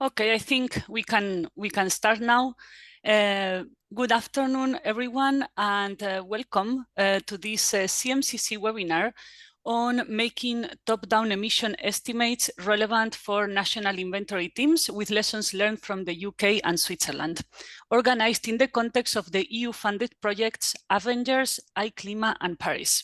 Okay, I think we can start now. Good afternoon, everyone, and welcome to this CMCC webinar on making top-down emission estimates relevant for national inventory teams with lessons learned from the UK and Switzerland, organized in the context of the EU-funded projects Avengers, iClima, and Paris.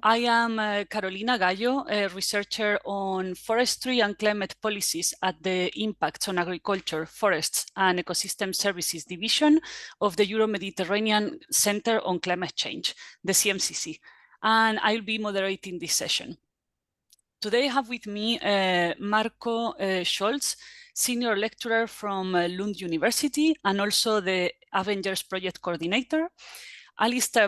I am Carolina Gallo, a researcher on forestry and climate policies at the Impacts on Agriculture, Forests and Ecosystem Services Division of the Euro-Mediterranean Center on Climate Change, the CMCC, and I'll be moderating this session. Today I have with me Marko Scholze, senior lecturer from Lund University and also the Avengers project coordinator. Alistair,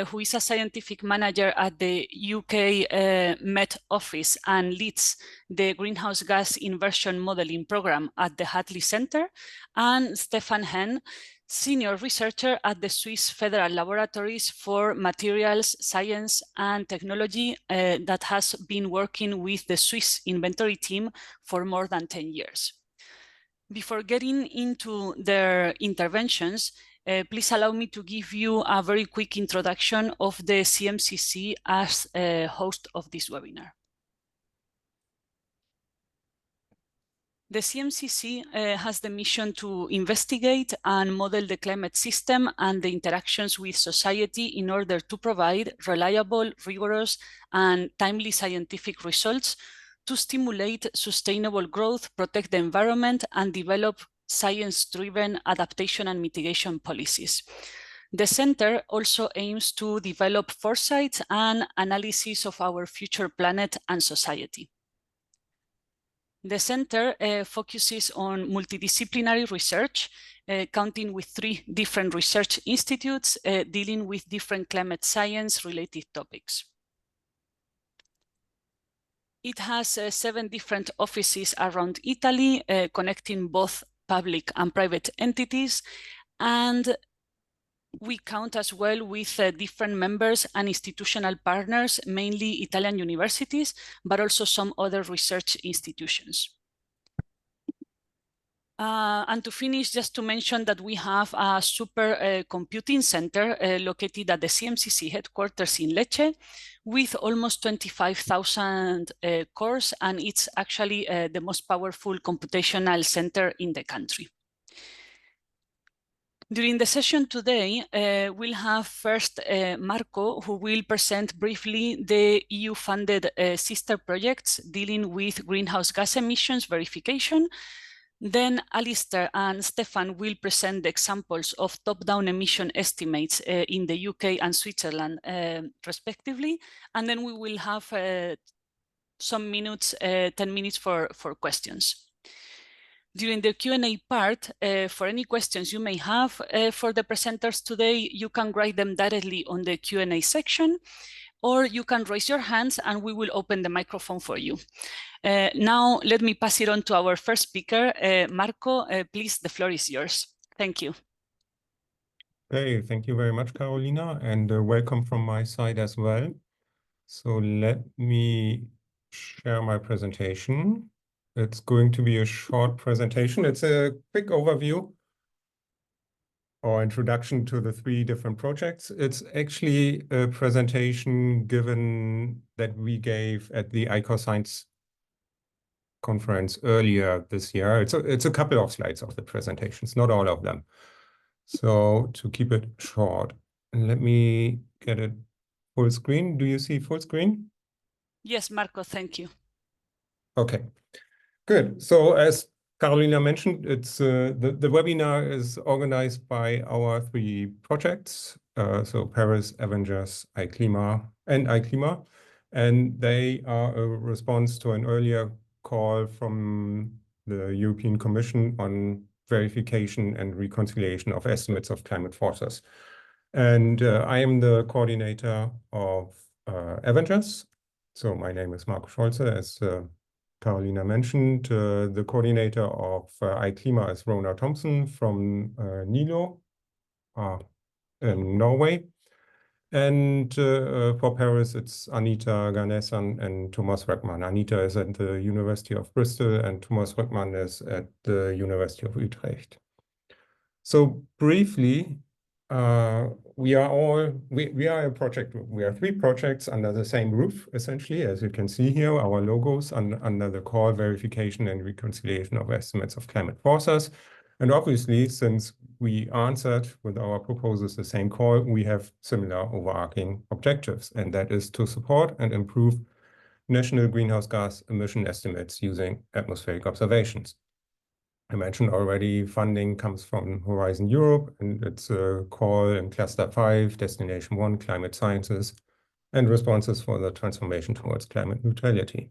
who is a scientific manager at the UK Met Office and leads the Greenhouse Gas Inversion Modelling Programme at the Hadley Centre, and Stephan, Henne, senior researcher at the Swiss Federal Laboratories for Materials, Science and Technology that has been working with the Swiss inventory team for more than 10 years. Before getting into their interventions, please allow me to give you a very quick introduction of the CMCC as a host of this webinar. The CMCC has the mission to investigate and model the climate system and the interactions with society in order to provide reliable, rigorous, and timely scientific results to stimulate sustainable growth, protect the environment, and develop science-driven adaptation and mitigation policies. The Center also aims to develop foresight and analysis of our future planet and society. The Center focuses on multidisciplinary research, counting with 3 different research institutes dealing with different climate science-related topics. It has 7 different offices around Italy, connecting both public and private entities, and we count as well with different members and institutional partners, mainly Italian universities, but also some other research institutions. And to finish, just to mention that we have a super computing center located at the CMCC headquarters in Lecce with almost 25,000 cores, and it's actually the most powerful computational center in the country. During the session today, we'll have first Marko, who will present briefly the EU-funded sister projects dealing with greenhouse gas emissions verification. Then Alistair and Stephan will present the examples of top-down emission estimates in the UK and Switzerland, respectively. And then we will have some minutes, 10 minutes for questions. During the Q&A part, for any questions you may have for the presenters today, you can write them directly on the Q&A section, or you can raise your hands and we will open the microphone for you. Now, let me pass it on to our first speaker, Marko. Please, the floor is yours. Thank you. Hey, thank you very much, Carolina, and welcome from my side as well. So let me share my presentation. It's going to be a short presentation. It's a quick overview or introduction to the 3 different projects. It's actually a presentation given that we gave at the ICOScience conference earlier this year. It's a couple of slides of the presentations, not all of them. So to keep it short, let me get it full screen. Do you see full screen? Yes, Marko, thank you. Okay, good. So as Carolina mentioned, it's the webinar is organized by our 3 projects. So Paris, Avengers, iClima, and they are a response to an earlier call from the European Commission on verification and reconciliation of estimates of climate forces. And I am the coordinator of Avengers. So my name is Marko Scholze, as Carolina mentioned. The coordinator of iClima is Rona Thompson from NILO in Norway. And for Paris, it's Anita Ganesan and Thomas Röckmann. Anita is at the University of Bristol and Thomas Röckmann is at the University of Utrecht. So briefly, we are a project group. We are 3 projects under the same roof, essentially, as you can see here, our logos under the call verification and reconciliation of estimates of climate forces. And obviously, since we answered with our proposals the same call, we have similar overarching objectives, and that is to support and improve national greenhouse gas emission estimates using atmospheric observations. I mentioned already funding comes from Horizon Europe, and it's a call in Cluster 5, Destination 1, Climate Sciences, and responses for the transformation towards climate neutrality.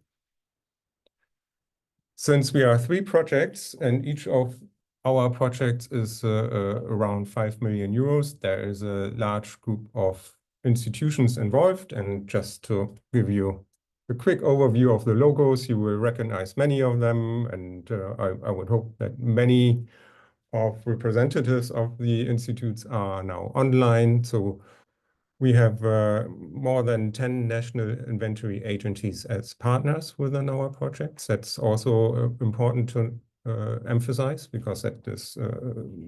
Since we are 3 projects, and each of our projects is around 5 million euros, there is a large group of institutions involved, and just to give you a quick overview of the logos, you will recognize many of them, and I would hope that many of representatives of the institutes are now online. So we have more than 10 national inventory agencies as partners within our projects. That's also important to emphasize, because that is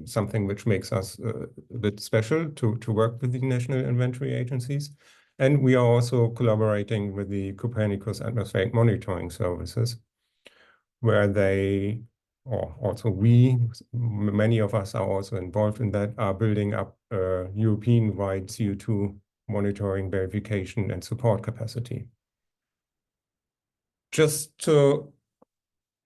something which makes us a bit special to work with the national inventory agencies. And we are also collaborating with the Copernicus Atmospheric Monitoring Services, where they, or also we, many of us are also involved in that, are building up a European-wide CO2 monitoring, verification, and support capacity. Just to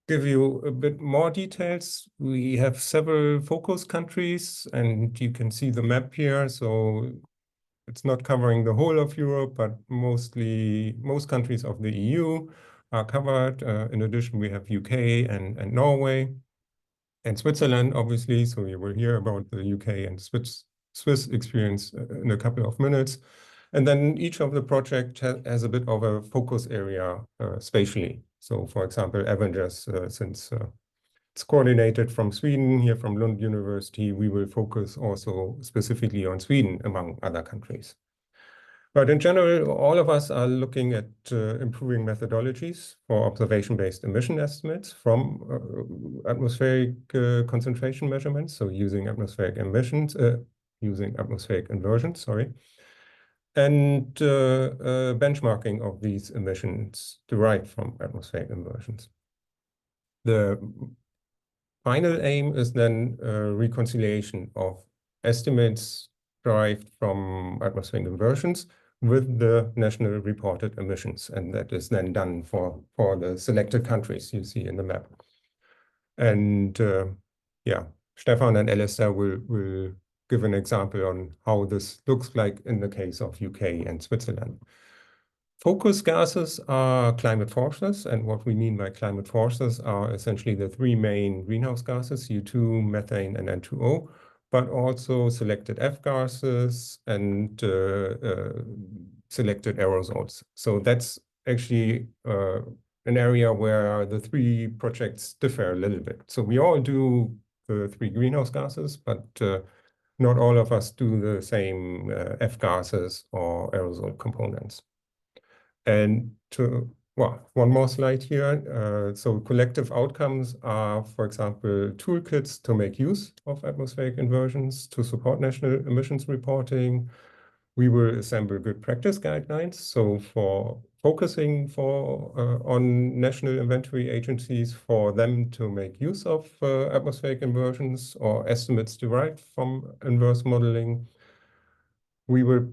give you a bit more details, we have several focus countries, and you can see the map here. So it's not covering the whole of Europe, but most countries of the EU are covered. In addition, we have UK and Norway and Switzerland, obviously. So you will hear about the UK and Swiss experience in a couple of minutes. And then each of the projects has a bit of a focus area spatially. So for example, Avengers, since it's coordinated from Sweden, here from Lund University, we will focus also specifically on Sweden, among other countries. But in general, all of us are looking at improving methodologies for observation-based emission estimates from atmospheric concentration measurements, so using atmospheric emissions, using atmospheric inversions, sorry, and benchmarking of these emissions derived from atmospheric inversions. The final aim is then reconciliation of estimates derived from atmospheric inversions with the national reported emissions, and that is then done for the selected countries you see in the map. And yeah, Stephan and Alistair will give an example on how this looks like in the case of UK and Switzerland. Focus gases are climate forces, and what we mean by climate forces are essentially the 3 main greenhouse gases, CO2, methane, and N2O, but also selected F-gases and selected aerosols. So that's actually an area where the 3 projects differ a little bit. So we all do the 3 greenhouse gases, but not all of us do the same F-gases or aerosol components. And one more slide here. So collective outcomes are, for example, toolkits to make use of atmospheric inversions to support national emissions reporting. We will assemble good practice guidelines. So for focusing on national inventory agencies, for them to make use of atmospheric inversions or estimates derived from inverse modeling. We will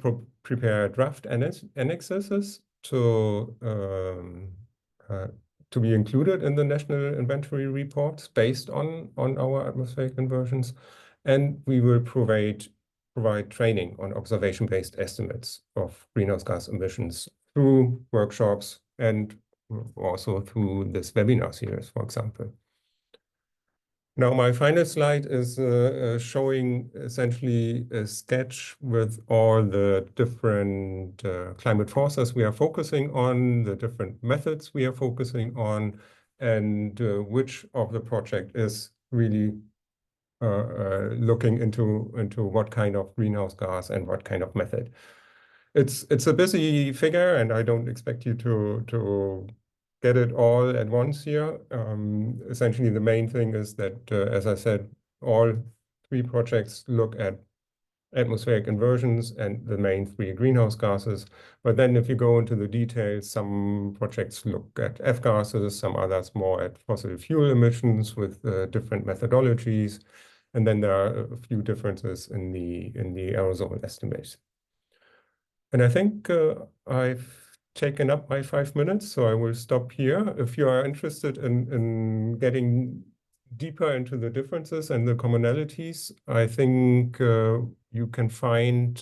prepare draft annexes to be included in the national inventory reports based on our atmospheric inversions, and we will provide training on observation-based estimates of greenhouse gas emissions through workshops and also through this webinar series, for example. Now, my final slide is showing essentially a sketch with all the different climate forces we are focusing on, the different methods we are focusing on, and which of the project is really looking into what kind of greenhouse gas and what kind of method. it's a busy figure, and I don't expect you to get it all at once here. Essentially, the main thing is that, as I said, all 3 projects look at atmospheric inversions and the main 3 greenhouse gases. But then if you go into the details, some projects look at F gases, some others more at fossil fuel emissions with different methodologies. And then there are a few differences in the aerosol estimates. And I think I've taken up my 5 minutes, so I will stop here. If you are interested in getting deeper into the differences and the commonalities, I think you can find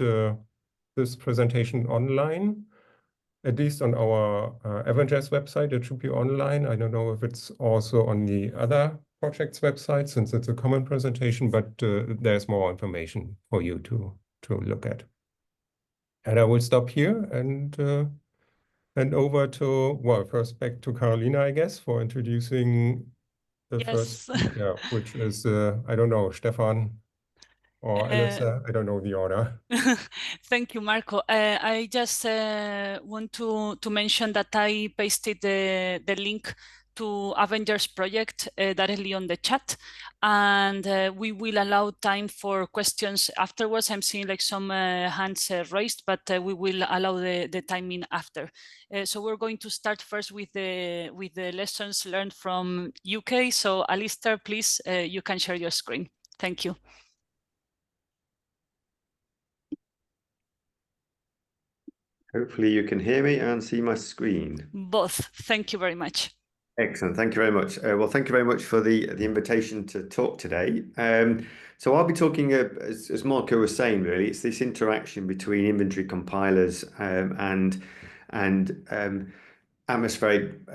this presentation online, at least on our Avengers website. It should be online. I don't know if it's also on the other project's website, since it's a common presentation, but there's more information for you to look at. And I will stop here and over to, well, first back to Carolina, I guess, for introducing the first speaker, which is, I don't know, Stephan or Alistair. I don't know the order. Thank you, Marko. I just want to mention that I pasted the link to Avengers project directly on the chat, and we will allow time for questions afterwards. I'm seeing like some hands raised, but we will allow the timing after. So we're going to start first with the lessons learned from UK. So Alistair, please, you can share your screen. Thank you. Hopefully you can hear me and see my screen. Both. Thank you very much. Excellent. Thank you very much. Well, thank you very much for the invitation to talk today. So I'll be talking, as Marko was saying, really, it's this interaction between inventory compilers and atmospheric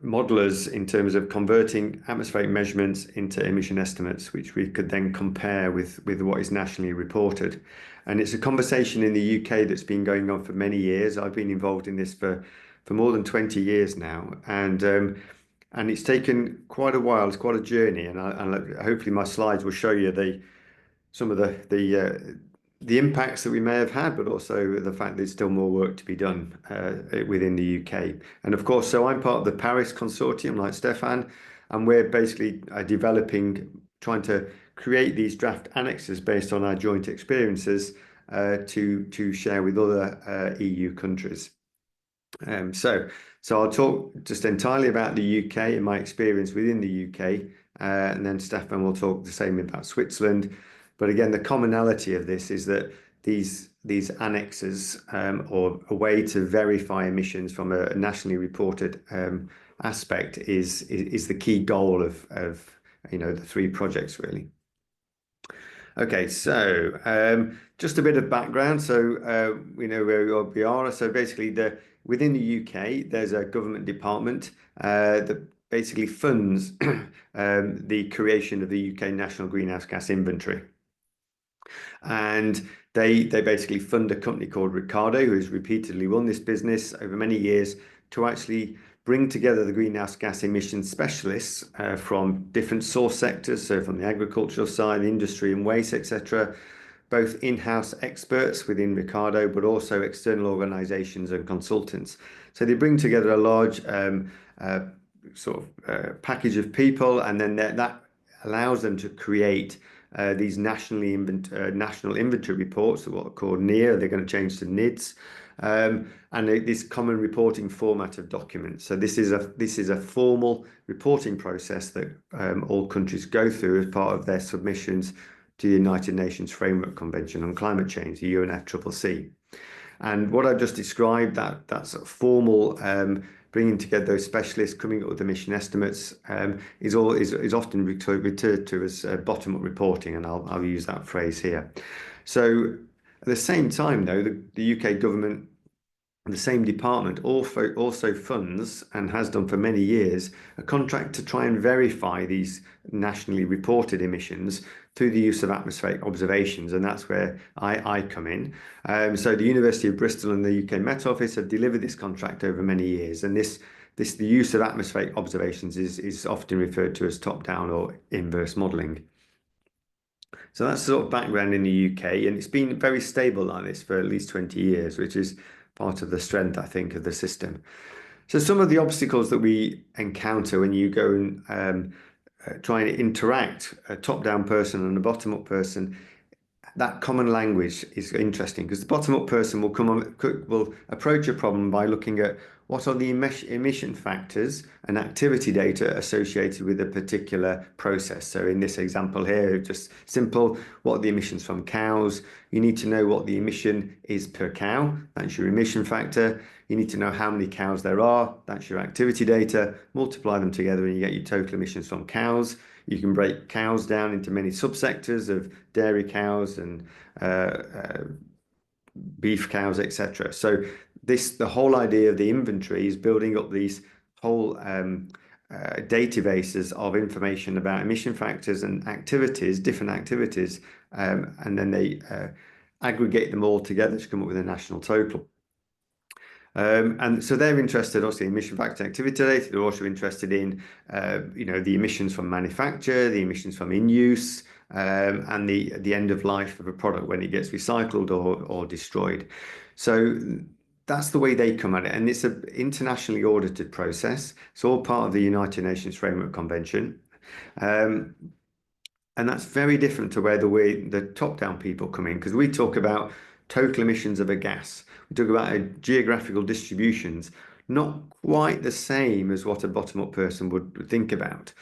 modelers in terms of converting atmospheric measurements into emission estimates, which we could then compare with what is nationally reported. And it's a conversation in the UK that's been going on for many years. I've been involved in this for more than 20 years now, and it's taken quite a while. It's quite a journey, and hopefully my slides will show you some of the impacts that we may have had, but also the fact there's still more work to be done within the UK. And of course, so I'm part of the Paris consortium, like Stephan, and we're basically trying to create these draft annexes based on our joint experiences to share with other EU countries. So I'll talk just entirely about the UK and my experience within the UK, and then Stephan will talk the same about Switzerland. But again, the commonality of this is that these annexes, or a way to verify emissions from a nationally reported aspect, is the key goal of the 3 projects, really. Okay, so just a bit of background. So we know where we are. So basically, within the UK, there's a government department that basically funds the creation of the UK National Greenhouse Gas Inventory. And they basically fund a company called Ricardo, who has repeatedly run this business over many years to actually bring together the greenhouse gas emission specialists from different source sectors, so from the agricultural side, industry and waste, etc., both in-house experts within Ricardo, but also external organizations and consultants. So they bring together a large package of people, and then that allows them to create these national inventory reports, what are called NIR. They're going to change to NIDs, and this common reporting format of documents. So this is a formal reporting process that all countries go through as part of their submissions to the United Nations Framework Convention on Climate Change, the UNFCCC. And what I've just described, that sort of formal bringing together those specialists, coming up with emission estimates, is often referred to as bottom-up reporting, and I'll use that phrase here. So at the same time, though, the UK government, the same department, also funds, and has done for many years, a contract to try and verify these nationally reported emissions through the use of atmospheric observations, and that's where I come in. So the University of Bristol and the UK Met Office have delivered this contract over many years, and the use of atmospheric observations is often referred to as top-down or inverse modelling. So that's sort of background in the UK, and it's been very stable like this for at least 20 years, which is part of the strength, I think, of the system. So some of the obstacles that we encounter when you go and try and interact a top-down person and a bottom-up person, that common language is interesting because the bottom-up person will approach a problem by looking at what are the emission factors and activity data associated with a particular process. So in this example here, just simple, what are the emissions from cows? You need to know what the emission is per cow. That's your emission factor. You need to know how many cows there are. That's your activity data. Multiply them together and you get your total emissions from cows. You can break cows down into many subsectors of dairy cows and beef cows, etc. So the whole idea of the inventory is building up these whole databases of information about emission factors and activities, different activities, and then they aggregate them all together to come up with a national total. And so they're interested, obviously, in emission factor activity data. They're also interested in, the emissions from manufacture, the emissions from in use, and the end of life of a product when it gets recycled or destroyed. So that's the way they come at it, and it's an internationally audited process. It's all part of the United Nations Framework Convention. And that's very different to where the top-down people come in, because we talk about total emissions of a gas. We talk about geographical distributions, not quite the same as what a bottom-up person would think about.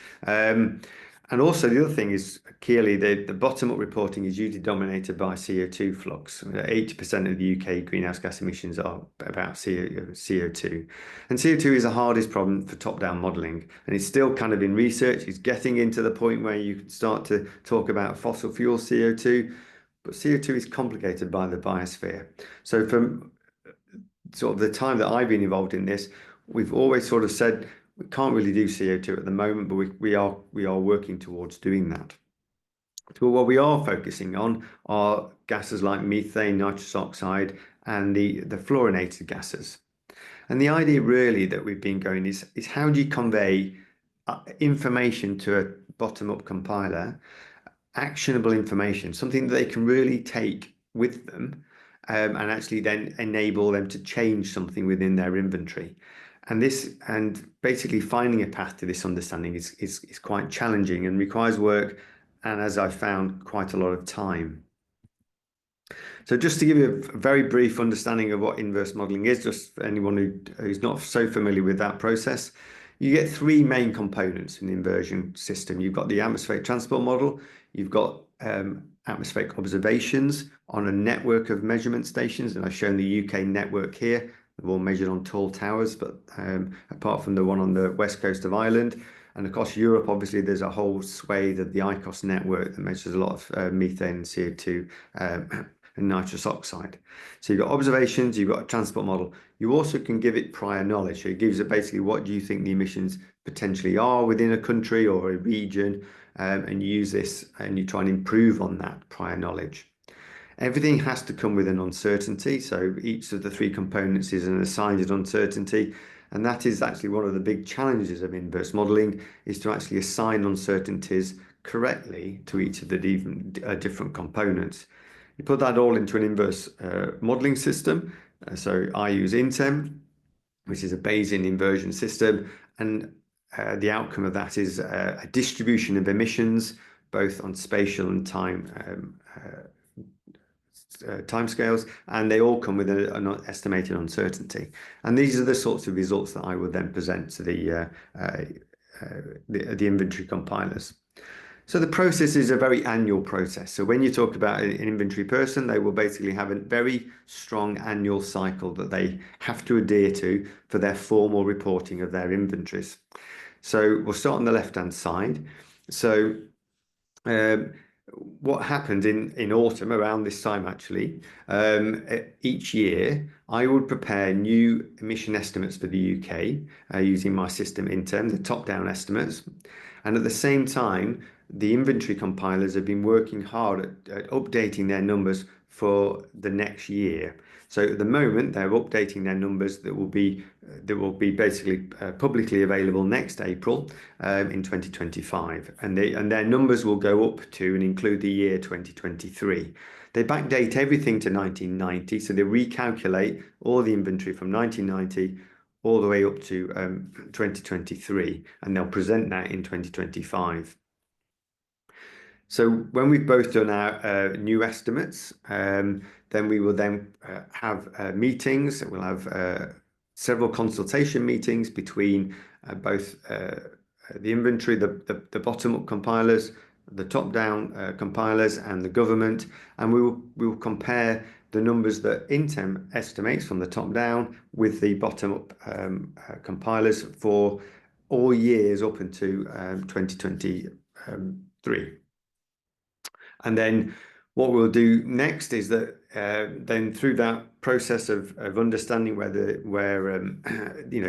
And also the other thing is clearly the bottom-up reporting is usually dominated by CO2 flux. 80% of the UK greenhouse gas emissions are about CO2. And CO2 is the hardest problem for top-down modelling. And it's still kind of in research. It's getting into the point where you can start to talk about fossil fuel CO2. But CO2 is complicated by the biosphere. So from sort of the time that I've been involved in this, we've always sort of said, we can't really do CO2 at the moment, but we are working towards doing that. So what we are focusing on are gases like methane, nitrous oxide, and the fluorinated gases. And the idea really that we've been going is how do you convey information to a bottom-up compiler, actionable information, something that they can really take with them and actually then enable them to change something within their inventory. And basically finding a path to this understanding is quite challenging and requires work, and as I've found, quite a lot of time. So just to give you a very brief understanding of what inverse modeling is, just for anyone who's not so familiar with that process, you get three main components in the inversion system. You've got the atmospheric transport model, you've got atmospheric observations on a network of measurement stations, and I've shown the UK network here. They're all measured on tall towers, but apart from the one on the west coast of Ireland. And across Europe, obviously, there's a whole swathe of the ICOS network that measures a lot of methane and CO2 and nitrous oxide. So you've got observations, you've got a transport model. You also can give it prior knowledge. So it gives it basically what do you think the emissions potentially are within a country or a region, and you use this and you try and improve on that prior knowledge. Everything has to come with an uncertainty. So each of the three components is an assigned uncertainty. And that is actually one of the big challenges of inverse modeling, is to actually assign uncertainties correctly to each of the different components. You put that all into an inverse modeling system. So I use INTEM, which is a Bayesian inversion system. And the outcome of that is a distribution of emissions, both on spatial and timescales, and they all come with an estimated uncertainty. And these are the sorts of results that I would then present to the inventory compilers. So the process is a very annual process. So when you talk about an inventory person, they will basically have a very strong annual cycle that they have to adhere to for their formal reporting of their inventories. So we'll start on the left-hand side. So what happened in autumn, around this time actually, each year I would prepare new emission estimates for the UK using my system INTEM, the top-down estimates. And at the same time, the inventory compilers have been working hard at updating their numbers for the next year. So at the moment, they're updating their numbers that will be basically publicly available next April in 2025, and their numbers will go up to and include the year 2023. They backdate everything to 1990, so they recalculate all the inventory from 1990 all the way up to 2023, and they'll present that in 2025. So when we've both done our new estimates, then we will then have meetings. We'll have several consultation meetings between both the inventory, the bottom-up compilers, the top-down compilers, and the government, and we will compare the numbers that Intem estimates from the top down with the bottom-up compilers for all years up into 2023. And then what we'll do next is that then through that process of understanding where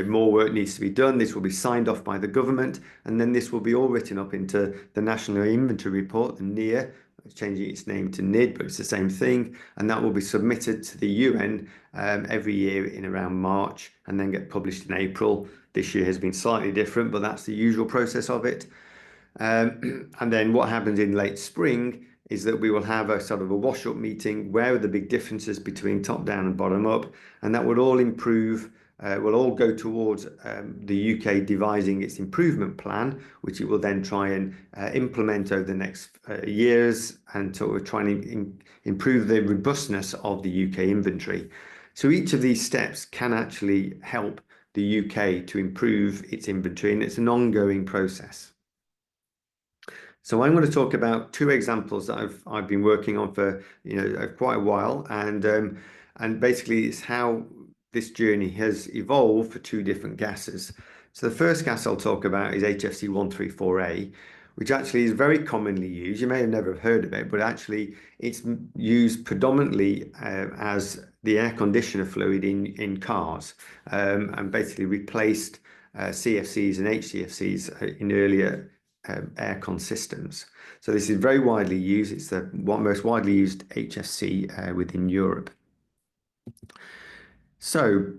more work needs to be done, this will be signed off by the government, and then this will be all written up into the National Inventory Report, the NIR. It's changing its name to NID, but it's the same thing, and that will be submitted to the UN every year in around March, and then get published in April. This year has been slightly different, but that's the usual process of it. And then what happens in late spring is that we will have a sort of a wash-up meeting. Where are the big differences between top-down and bottom-up? And that would all improve, will all go towards the UK devising its improvement plan, which it will then try and implement over the next years, and so we're trying to improve the robustness of the UK inventory. So each of these steps can actually help the UK to improve its inventory, and it's an ongoing process. So I'm going to talk about two examples that I've been working on for quite a while, and basically it's how this journey has evolved for two different gases. So the first gas I'll talk about is HFC 134A, which actually is very commonly used. You may have never heard of it, but actually it's used predominantly as the air conditioner fluid in cars, and basically replaced CFCs and HCFCs in earlier aircon systems. So this is very widely used. It's the most widely used HFC within Europe. So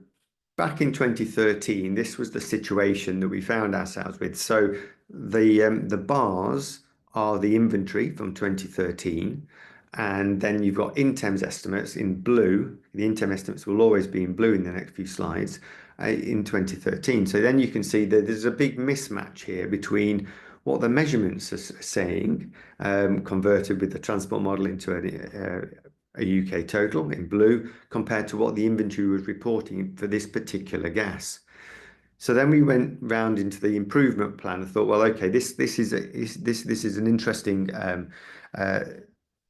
back in 2013, this was the situation that we found ourselves with. So the bars are the inventory from 2013, and then you've got Intem's estimates in blue. The Intem estimates will always be in blue in the next few slides in 2013. So then you can see that there's a big mismatch here between what the measurements are saying, converted with the transport model into a UK total in blue, compared to what the inventory was reporting for this particular gas. So then we went round into the improvement plan and thought, well, okay, this is an interesting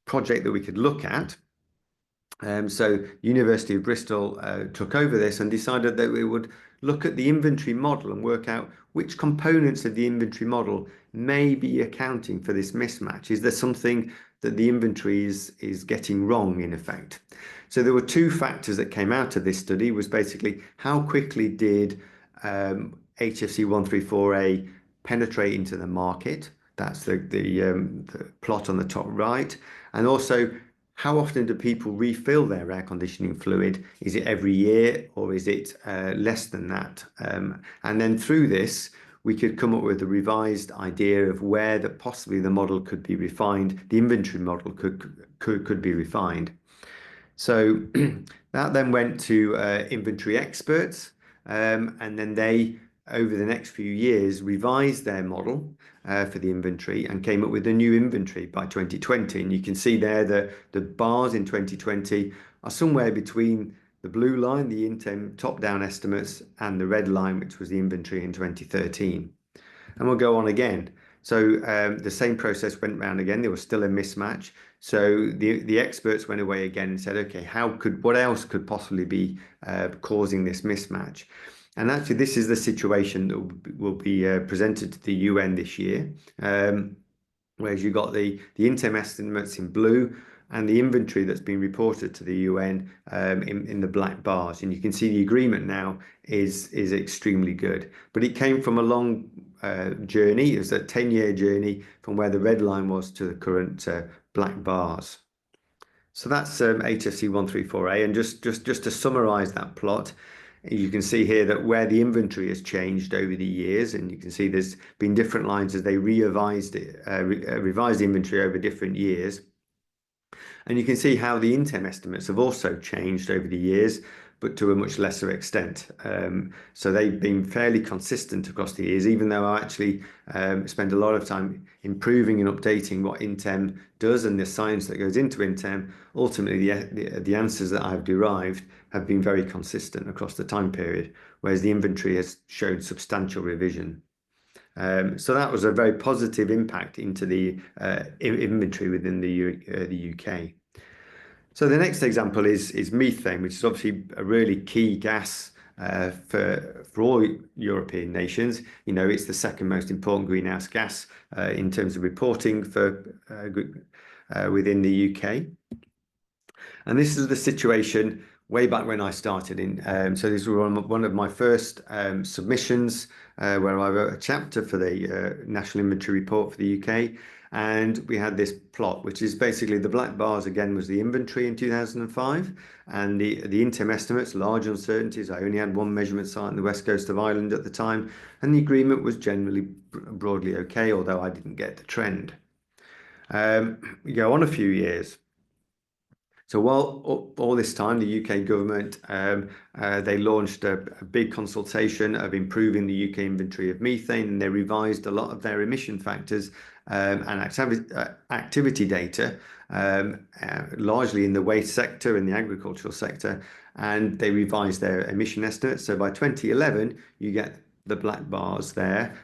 project that we could look at. So University of Bristol took over this and decided that we would look at the inventory model and work out which components of the inventory model may be accounting for this mismatch. Is there something that the inventory is getting wrong in effect? So there were two factors that came out of this study. Was basically how quickly did HFC 134A penetrate into the market? That's the plot on the top right. And also, how often do people refill their air conditioning fluid? Is it every year, or is it less than that? And then through this, we could come up with a revised idea of where possibly the model could be refined. The inventory model could be refined. So that then went to inventory experts, and then they, over the next few years, revised their model for the inventory and came up with a new inventory by 2020. And you can see there that the bars in 2020 are somewhere between the blue line, the Intem top-down estimates, and the red line, which was the inventory in 2013. And we'll go on again. So the same process went round again. There was still a mismatch. So the experts went away again and said, okay, what else could possibly be causing this mismatch? And actually, this is the situation that will be presented to the UN this year, whereas you've got the Intem estimates in blue and the inventory that's been reported to the UN in the black bars. And you can see the agreement now is extremely good. But it came from a long journey. It was a 10-year journey from where the red line was to the current black bars. So that's HFC 134A, and just to summarize that plot, you can see here that where the inventory has changed over the years, and you can see there's been different lines as they revised the inventory over different years. And you can see how the intem estimates have also changed over the years, but to a much lesser extent. So they've been fairly consistent across the years, even though I actually spend a lot of time improving and updating what intem does and the science that goes into intem. Ultimately, the answers that I've derived have been very consistent across the time period, whereas the inventory has shown substantial revision. So that was a very positive impact into the inventory within the UK. So the next example is methane, which is obviously a really key gas for all European nations. You know, it's the second most important greenhouse gas in terms of reporting for within the UK. And this is the situation way back when I started in. So this was one of my first submissions where I wrote a chapter for the National Inventory Report for the UK. And we had this plot, which is basically the black bars again was the inventory in 2005, and the intem estimates, large uncertainties. I only had one measurement site on the west coast of Ireland at the time, and the agreement was generally broadly okay, although I didn't get the trend. We go on a few years. So while all this time, the UK government, they launched a big consultation of improving the UK inventory of methane, and they revised a lot of their emission factors and activity data, largely in the waste sector and the agricultural sector, and they revised their emission estimates. So by 2011, you get the black bars there,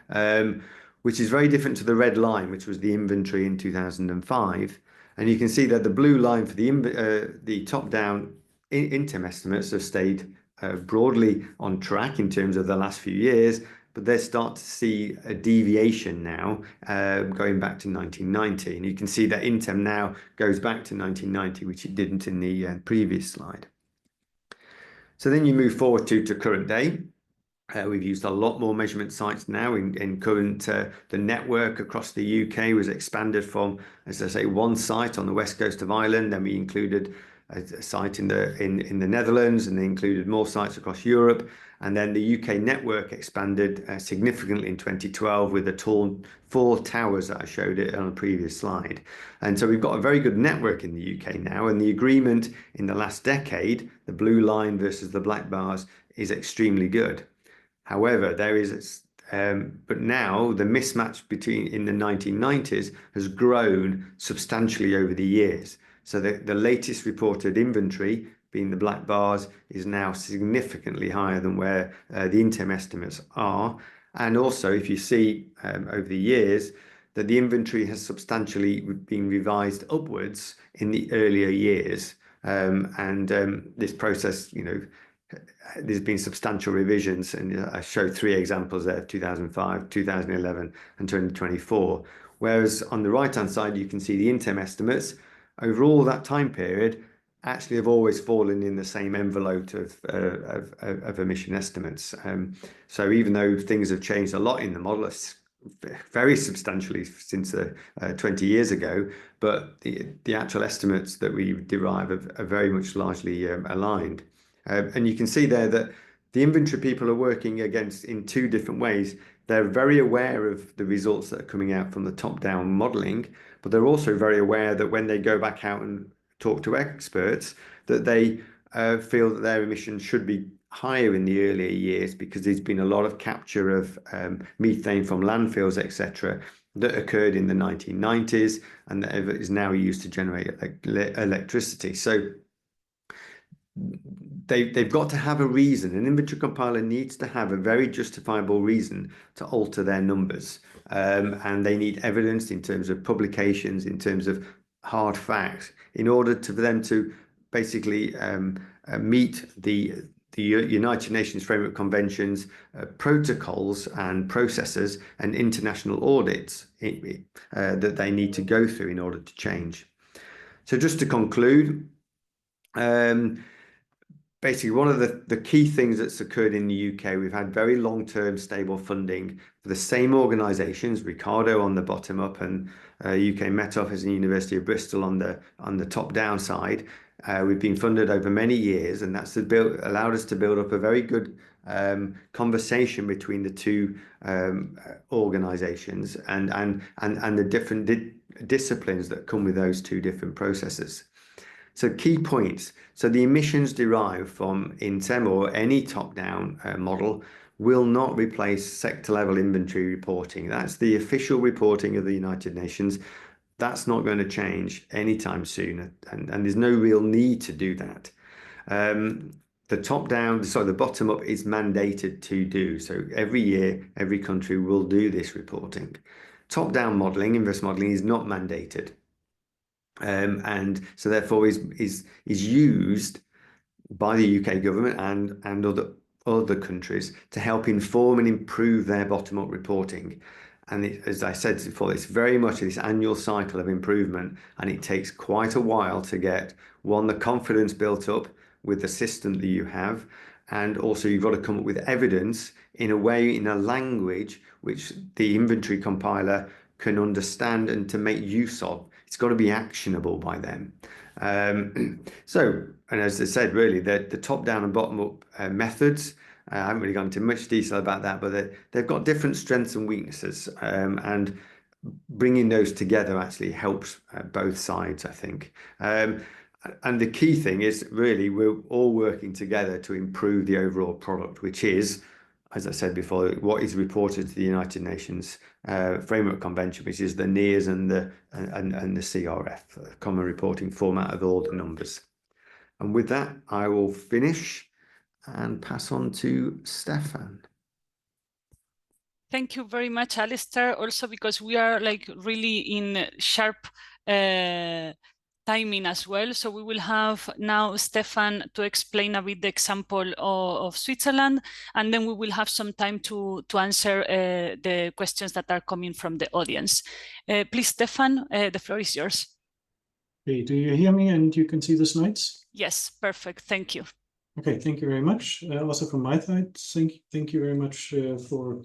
which is very different to the red line, which was the inventory in 2005. And you can see that the blue line for the top-down intem estimates have stayed broadly on track in terms of the last few years, but they start to see a deviation now going back to 1990. And you can see that intem now goes back to 1990, which it didn't in the previous slide. So then you move forward to current day. We've used a lot more measurement sites now in current, the network across the UK was expanded from, as I say, one site on the west coast of Ireland. Then we included a site in the Netherlands, and they included more sites across Europe. And then the UK network expanded significantly in 2012 with the 4 towers that I showed it on a previous slide. And so we've got a very good network in the UK now, and the agreement in the last decade, the blue line versus the black bars, is extremely good. However, but now the mismatch in the 1990s has grown substantially over the years. So the latest reported inventory, being the black bars, is now significantly higher than where the intem estimates are. And also, if you see over the years, that the inventory has substantially been revised upwards in the earlier years. This process, you know, there's been substantial revisions, and I showed 3 examples there, 2005, 2011, and 2024. Whereas on the right-hand side, you can see the intem estimates over all that time period actually have always fallen in the same envelope of emission estimates. So even though things have changed a lot in the model, very substantially since 20 years ago, but the actual estimates that we derive are very much largely aligned. And you can see there that the inventory people are working against in 2 different ways. They're very aware of the results that are coming out from the top-down modelling, but they're also very aware that when they go back out and talk to experts, that they feel that their emissions should be higher in the earlier years, because there's been a lot of capture of methane from landfills, etc., that occurred in the 1990s and that is now used to generate electricity. So they've got to have a reason. An inventory compiler needs to have a very justifiable reason to alter their numbers. And they need evidence in terms of publications, in terms of hard facts, in order for them to basically meet the United Nations Framework Conventions, protocols and processes and international audits that they need to go through in order to change. So just to conclude, basically, one of the key things that's occurred in the UK, we've had very long-term stable funding for the same organisations, Ricardo on the bottom up and UK Met Office and University of Bristol on the top down side. We've been funded over many years, and that's allowed us to build up a very good conversation between the two organisations and the different disciplines that come with those two different processes. So key points. So the emissions derived from INTEM or any top-down model will not replace sector-level inventory reporting. That's the official reporting of the United Nations. That's not going to change anytime soon, and there's no real need to do that. The bottom-up is mandated to do. So every year, every country will do this reporting. Top-down modelling, inverse modelling, is not mandated. And so therefore is used by the UK government and other countries to help inform and improve their bottom-up reporting. And as I said before, it's very much this annual cycle of improvement, and it takes quite a while to get, one, the confidence built up with the system that you have, and also you've got to come up with evidence in a way, in a language which the inventory compiler can understand and to make use of. It's got to be actionable by them. And as I said, really, the top-down and bottom-up methods, I haven't really gone into much detail about that, but they've got different strengths and weaknesses, and bringing those together actually helps both sides, I think. And the key thing is really we're all working together to improve the overall product, which is, as I said before, what is reported to the United Nations Framework Convention, which is the NEARS and the CRF, the Common Reporting Format of all the numbers. And with that, I will finish and pass on to Stephan. Thank you very much, Alistair. Also, because we are like really in sharp timing as well. So we will have now Stephan to explain a bit the example of Switzerland, and then we will have some time to answer the questions that are coming from the audience. Please, Stephan, the floor is yours. Okay, do you hear me and you can see the slides? Yes, perfect. Thank you. Okay, thank you very much. Also from my side, thank you very much for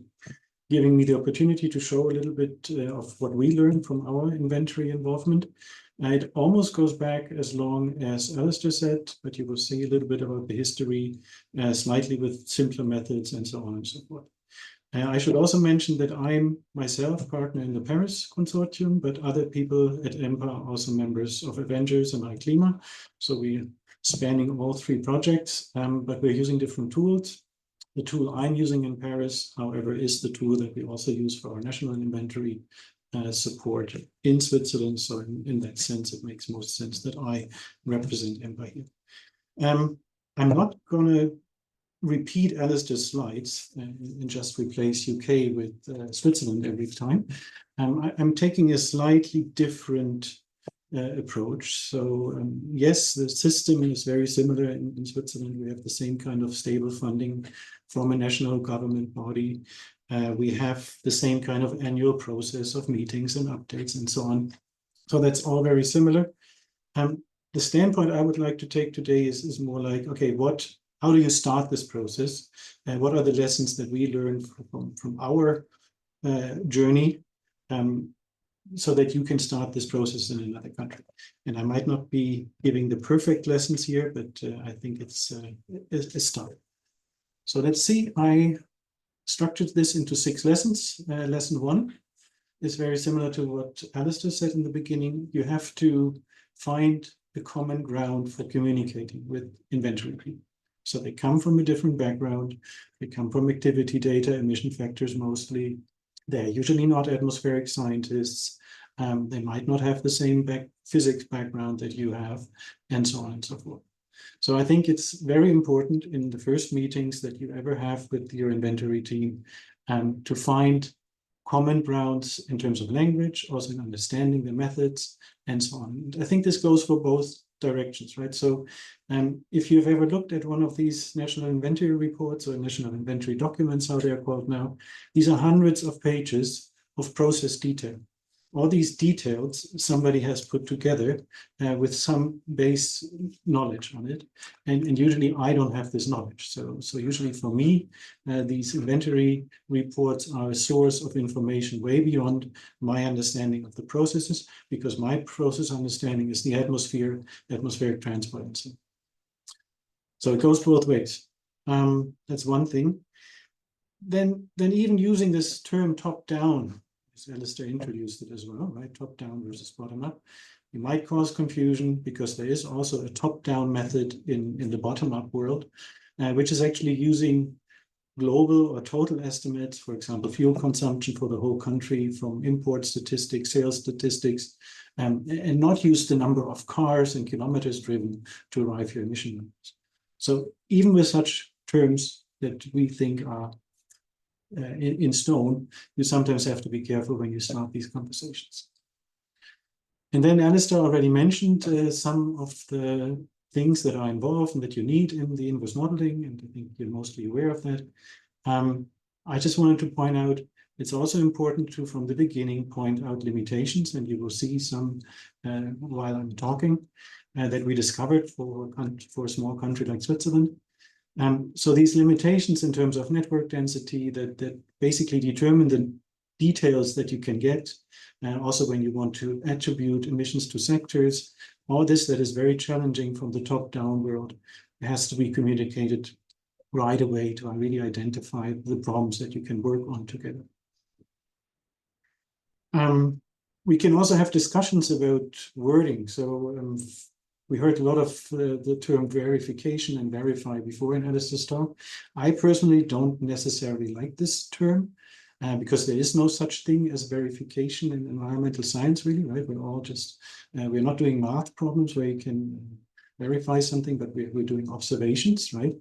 giving me the opportunity to show a little bit of what we learned from our inventory involvement. It almost goes back as long as Alistair said, but you will see a little bit about the history, slightly with simpler methods and so on and so forth. I should also mention that I'm myself partner in the Paris consortium, but other people at Empa are also members of Avengers and iClima. So we're spanning all three projects, but we're using different tools. The tool I'm using in Paris, however, is the tool that we also use for our national inventory support in Switzerland. So in that sense, it makes most sense that I represent Empa here. I'm not going to repeat Alistair's slides and just replace UK with Switzerland every time. I'm taking a slightly different approach. So yes, the system is very similar in Switzerland. We have the same kind of stable funding from a national government body. We have the same kind of annual process of meetings and updates and so on. So that's all very similar. The standpoint I would like to take today is more like, okay, how do you start this process? And what are the lessons that we learned from our journey so that you can start this process in another country? And I might not be giving the perfect lessons here, but I think it's a start. So let's see. I structured this into 6 lessons. Lesson 1 is very similar to what Alistair said in the beginning. You have to find the common ground for communicating with inventory people. So they come from a different background. They come from activity data, emission factors mostly. They're usually not atmospheric scientists. They might not have the same physics background that you have, and so on and so forth. So I think it's very important in the first meetings that you ever have with your inventory team to find common grounds in terms of language, also in understanding the methods, and so on. And I think this goes for both directions, right? So if you've ever looked at one of these national inventory reports or national inventory documents, how they're called now, these are hundreds of pages of process detail. all these details somebody has put together with some base knowledge on it. And usually I don't have this knowledge. So usually for me, these inventory reports are a source of information way beyond my understanding of the processes, because my process understanding is the atmospheric transparency. So it goes both ways. That's one thing. Then even using this term top-down, as Alistair introduced it as well, right? Top-down versus bottom-up. It might cause confusion because there is also a top-down method in the bottom-up world, which is actually using global or total estimates, for example, fuel consumption for the whole country from import statistics, sales statistics, and not use the number of cars and kilometers driven to arrive your emission numbers. So even with such terms that we think are in stone, you sometimes have to be careful when you start these conversations. And then Alistair already mentioned some of the things that are involved and that you need in the inverse modeling, and I think you're mostly aware of that. I just wanted to point out it's also important to, from the beginning, point out limitations, and you will see some while I'm talking that we discovered for a small country like Switzerland. So these limitations in terms of network density that basically determine the details that you can get, and also when you want to attribute emissions to sectors, all this that is very challenging from the top-down world has to be communicated right away to really identify the problems that you can work on together. We can also have discussions about wording. So we heard a lot of the term verification and verify before in Alistair's talk. I personally don't necessarily like this term because there is no such thing as verification in environmental science, really, right? We're all just, we're not doing math problems where you can verify something, but we're doing observations, right?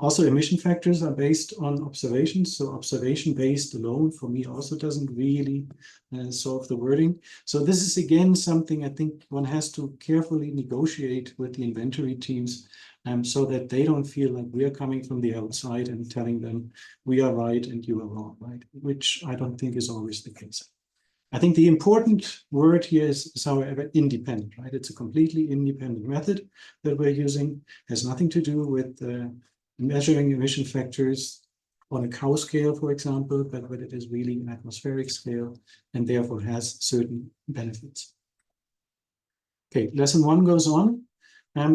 Also, emission factors are based on observations. So observation-based alone, for me, also doesn't really solve the wording. So this is, again, something I think one has to carefully negotiate with the inventory teams so that they don't feel like we are coming from the outside and telling them we are right and you are wrong, right? Which I don't think is always the case. I think the important word here is however, independent, right? It's a completely independent method that we're using. It has nothing to do with measuring emission factors on a cow scale, for example, but it is really an atmospheric scale and therefore has certain benefits. Okay, lesson 1 goes on.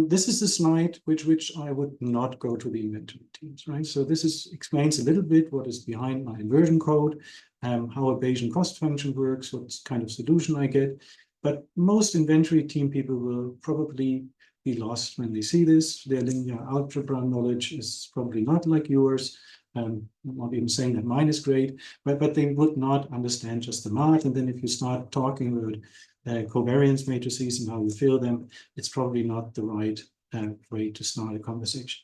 This is the slide which I would not go to the inventory teams, right? So this explains a little bit what is behind my inversion code, how a Bayesian cost function works, what kind of solution I get. But most inventory team people will probably be lost when they see this. Their linear algebra knowledge is probably not like yours. I'm not even saying that mine is great, but they would not understand just the math. And then if you start talking about covariance matrices and how you fill them, it's probably not the right way to start a conversation.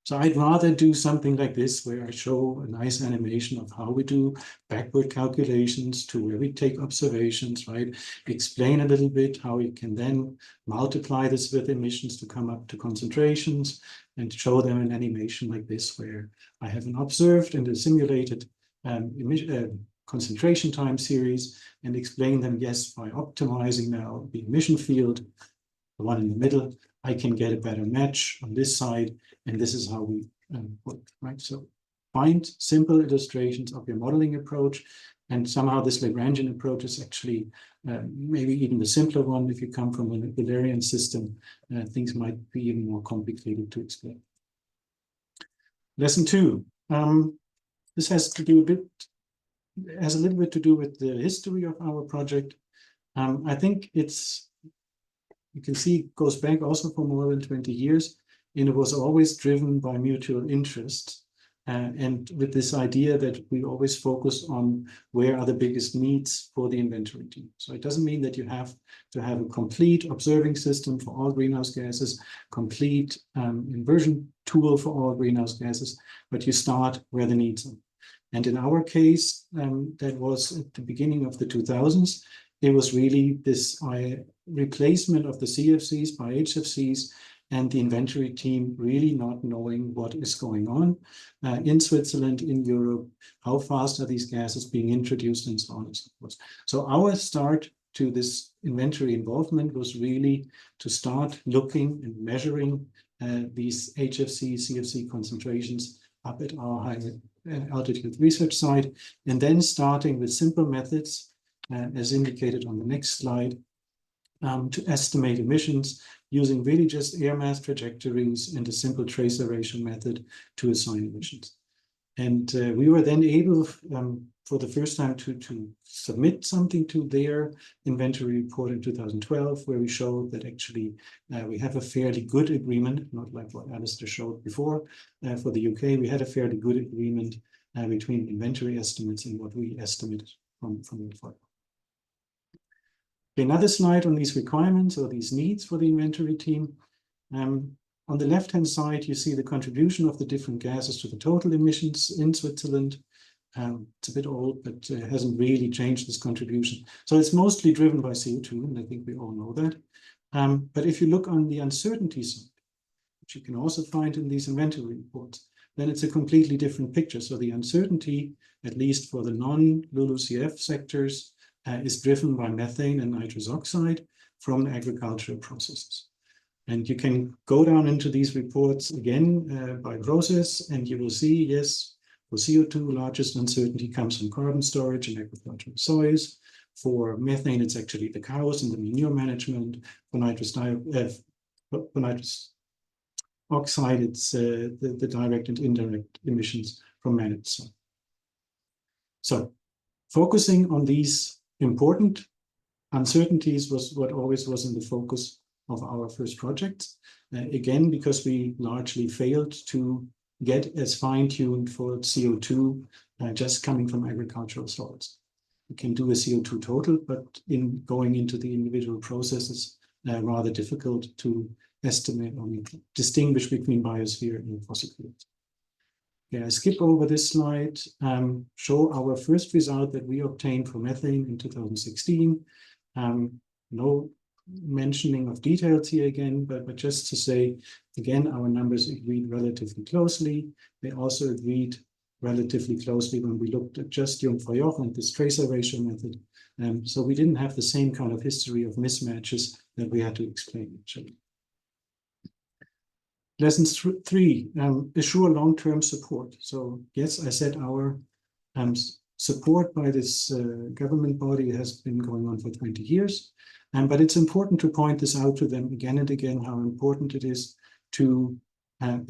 So I'd rather do something like this, where I show a nice animation of how we do backward calculations to where we take observations, right? Explain a little bit how you can then multiply this with emissions to come up to concentrations, and show them an animation like this, where I have an observed and a simulated concentration time series, and explain them, yes, by optimizing now the emission field, the one in the middle, I can get a better match on this side, and this is how we work, right? So find simple illustrations of your modeling approach, and somehow this Lagrangian approach is actually maybe even the simpler one. If you come from a Eulerian system, things might be even more complicated to explain. Lesson 2. This has a little bit to do with the history of our project. I think you can see it goes back also for more than 20 years, and it was always driven by mutual interest. And with this idea that we always focus on where are the biggest needs for the inventory team. So it doesn't mean that you have to have a complete observing system for all greenhouse gases, complete inversion tool for all greenhouse gases, but you start where the needs are. And in our case, that was at the beginning of the 2000s, it was really this replacement of the CFCs by HFCs, and the inventory team really not knowing what is going on in Switzerland, in Europe, how fast are these gases being introduced, and so on and so forth. So our start to this inventory involvement was really to start looking and measuring these HFC, CFC concentrations up at our high altitude research site, and then starting with simple methods, as indicated on the next slide, to estimate emissions using really just air mass trajectories and a simple tracer ratio method to assign emissions. And we were then able, for the first time, to submit something to their inventory report in 2012, where we showed that actually we have a fairly good agreement, not like what Alistair showed before. For the UK, we had a fairly good agreement between inventory estimates and what we estimated from the file. Another slide on these requirements or these needs for the inventory team. On the left-hand side, you see the contribution of the different gases to the total emissions in Switzerland. It's a bit old, but hasn't really changed this contribution. So it's mostly driven by CO2, and I think we all know that. But if you look on the uncertainty side, which you can also find in these inventory reports, then it's a completely different picture. So the uncertainty, at least for the non-LULUCF sectors, is driven by methane and nitrous oxide from agricultural processes. And you can go down into these reports again by process, and you will see, yes, for CO2, largest uncertainty comes from carbon storage and agricultural soils. For methane, it's actually the cows and the manure management. For nitrous oxide, it's the direct and indirect emissions from managed soil. So focusing on these important uncertainties was what always was in the focus of our first project. Again, because we largely failed to get as fine-tuned for CO2 just coming from agricultural soils. We can do a CO2 total, but in going into the individual processes, rather difficult to estimate or distinguish between biosphere and fossil fuels. Okay, I skip over this slide, show our first result that we obtained for methane in 2016. No mentioning of details here again, but just to say, again, our numbers agreed relatively closely. They also agreed relatively closely when we looked at just Jungfrau-Joch and this tracer ratio method. So we didn't have the same kind of history of mismatches that we had to explain, actually. Lesson 3, assure long-term support. So yes, I said our support by this government body has been going on for 20 years. But it's important to point this out to them again and again, how important it is to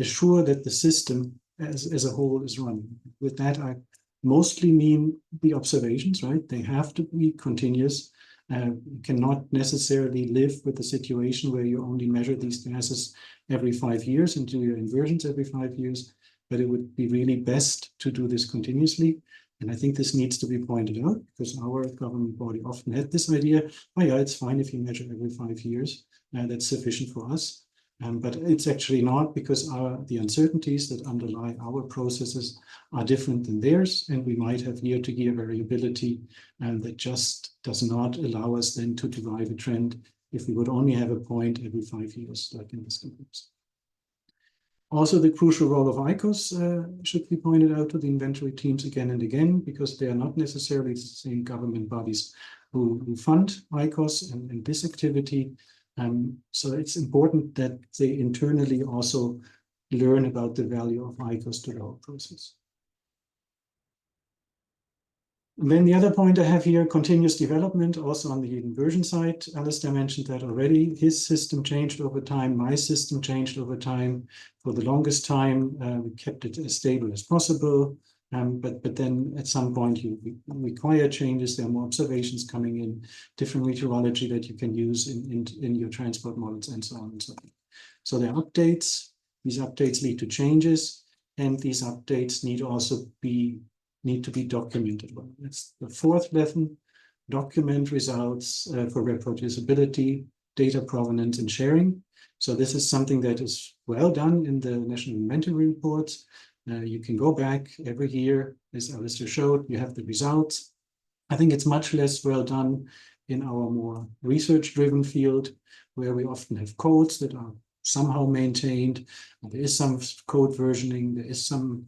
assure that the system as a whole is running. With that, I mostly mean the observations, right? They have to be continuous. You cannot necessarily live with a situation where you only measure these gases every 5 years and do your inversions every 5 years, but it would be really best to do this continuously. And I think this needs to be pointed out because our government body often had this idea, oh yeah, it's fine if you measure every 5 years, that's sufficient for us. But it's actually not, because the uncertainties that underlie our processes are different than theirs, and we might have year-to-year variability that just does not allow us then to derive a trend if we would only have a point every 5 years, like in this case. Also, the crucial role of ICOs should be pointed out to the inventory teams again and again, because they are not necessarily the same government bodies who fund ICOs and this activity. So it's important that they internally also learn about the value of ICOs to the whole process. And then the other point I have here, continuous development, also on the inversion side. Alistair mentioned that already. His system changed over time. My system changed over time. For the longest time, we kept it as stable as possible. But then at some point you require changes. There are more observations coming in, different meteorology that you can use in your transport models, and so on and so on. So there are updates. These updates lead to changes, and these updates need to be documented well. That's the fourth lesson: document results for reproducibility, data provenance, and sharing. So this is something that is well done in the national inventory reports. You can go back every year, as Alistair showed, you have the results. I think it's much less well done in our more research-driven field, where we often have codes that are somehow maintained. There is some code versioning, there is some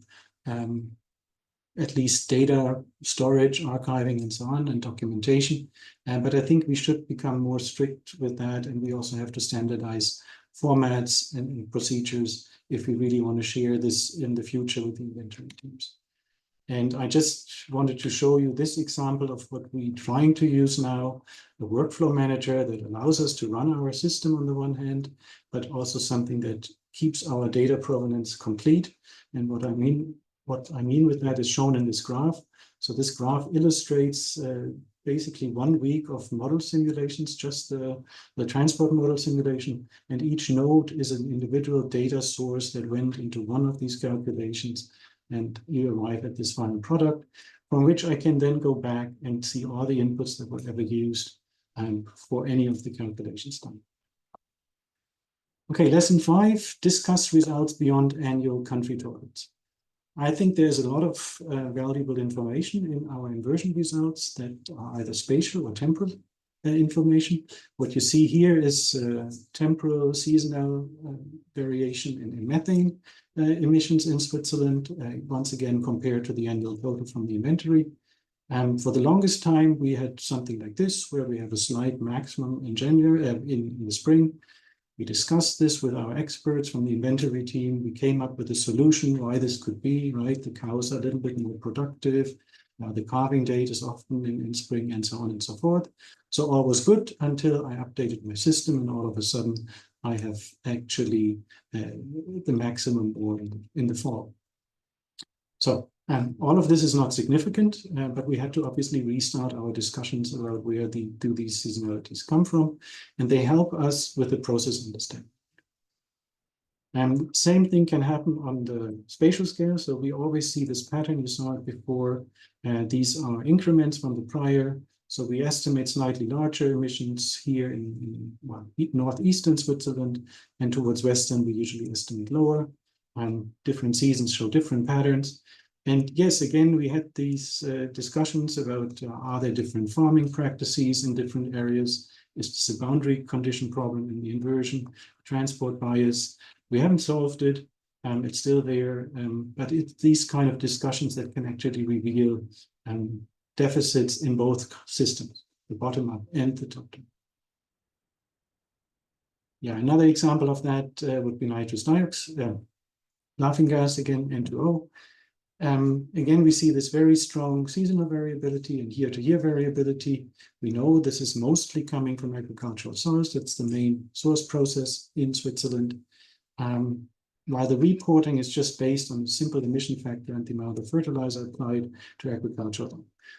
at least data storage, archiving, and so on, and documentation. But I think we should become more strict with that, and we also have to standardize formats and procedures if we really want to share this in the future with the inventory teams. And I just wanted to show you this example of what we're trying to use now, a workflow manager that allows us to run our system on the one hand, but also something that keeps our data provenance complete. And what I mean with that is shown in this graph. So this graph illustrates basically 1 week of model simulations, just the transport model simulation. And each node is an individual data source that went into one of these calculations. And you arrive at this final product, from which I can then go back and see all the inputs that were ever used for any of the calculations done. Okay, lesson 5, discuss results beyond annual country totals. I think there's a lot of valuable information in our inversion results that are either spatial or temporal information. What you see here is temporal seasonal variation in methane emissions in Switzerland, once again compared to the annual total from the inventory. For the longest time, we had something like this, where we have a slight maximum in January, in the spring. We discussed this with our experts from the inventory team. We came up with a solution why this could be, right? The cows are a little bit more productive. The calving date is often in spring, and so on and so forth. So all was good until I updated my system, and all of a sudden I have actually the maximum or in the fall. So all of this is not significant, but we had to obviously restart our discussions about where do these seasonalities come from, and they help us with the process understanding. Same thing can happen on the spatial scale. So we always see this pattern. You saw it before. These are increments from the prior. So we estimate slightly larger emissions here in northeastern Switzerland, and towards western, we usually estimate lower. Different seasons show different patterns. And yes, again, we had these discussions about are there different farming practices in different areas? Is this a boundary condition problem in the inversion, transport bias? We haven't solved it. It's still there, but it's these kind of discussions that can actually reveal deficits in both systems, the bottom up and the top down. Yeah, another example of that would be nitrous dioxide, laughing gas, again, N2O. Again, we see this very strong seasonal variability and year-to-year variability. We know this is mostly coming from agricultural soils. That's the main source process in Switzerland. While the reporting is just based on the simple emission factor and the amount of fertilizer applied to agriculture.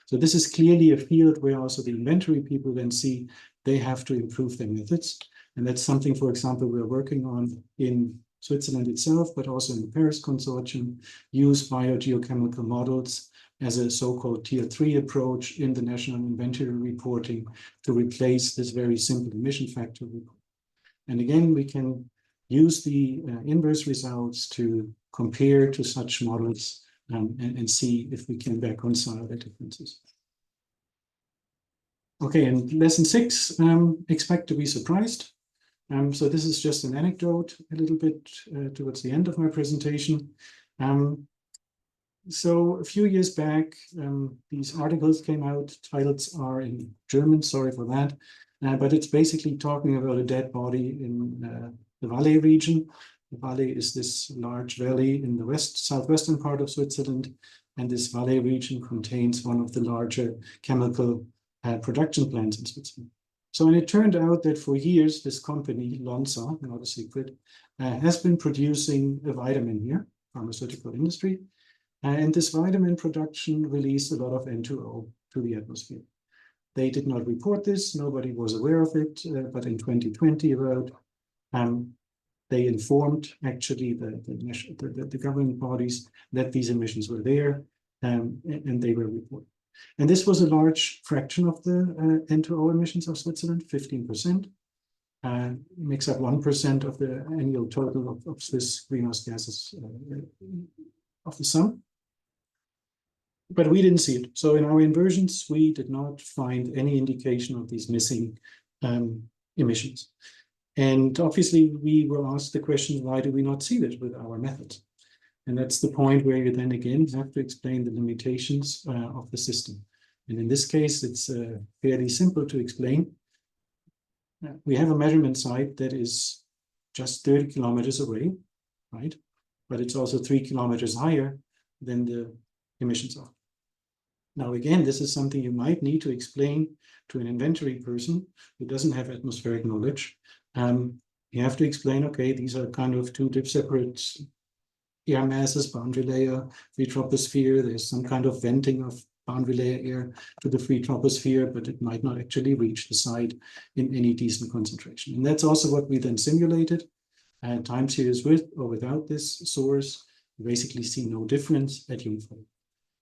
So this is clearly a field where also the inventory people then see they have to improve their methods. And that's something, for example, we're working on in Switzerland itself, but also in the Paris Consortium, use biogeochemical models as a so-called tier 3 approach in the national inventory reporting to replace this very simple emission factor report. And again, we can use the inverse results to compare to such models and see if we can reconcile the differences. Okay, and lesson 6, expect to be surprised. So this is just an anecdote a little bit towards the end of my presentation. So a few years back, these articles came out. Titles are in German, sorry for that. But it's basically talking about a dead body in the Valais region. The Valais is this large valley in the southwestern part of Switzerland. And this Valais region contains one of the larger chemical production plants in Switzerland. So, and it turned out that for years, this company, Lonza, not a secret, has been producing a vitamin here, pharmaceutical industry. And this vitamin production released a lot of N2O to the atmosphere. They did not report this, nobody was aware of it, but in 2020 about, they informed actually the government bodies that these emissions were there, and they were reported. And this was a large fraction of the N2O emissions of Switzerland, 15%, makes up 1% of the annual total of Swiss greenhouse gases of the sun. But we didn't see it. So in our inversions, we did not find any indication of these missing emissions. And obviously, we will ask the question, why do we not see this with our methods? And that's the point where you then again have to explain the limitations of the system. And in this case, it's fairly simple to explain. We have a measurement site that is just 30 kilometers away, right? But it's also 3 kilometers higher than the emissions are. Now, again, this is something you might need to explain to an inventory person who doesn't have atmospheric knowledge. You have to explain, okay, these are kind of two separate air masses, boundary layer, free troposphere. There's some kind of venting of boundary layer air to the free troposphere, but it might not actually reach the site in any decent concentration. And that's also what we then simulated. Time series with or without this source, you basically see no difference at Jungfrau.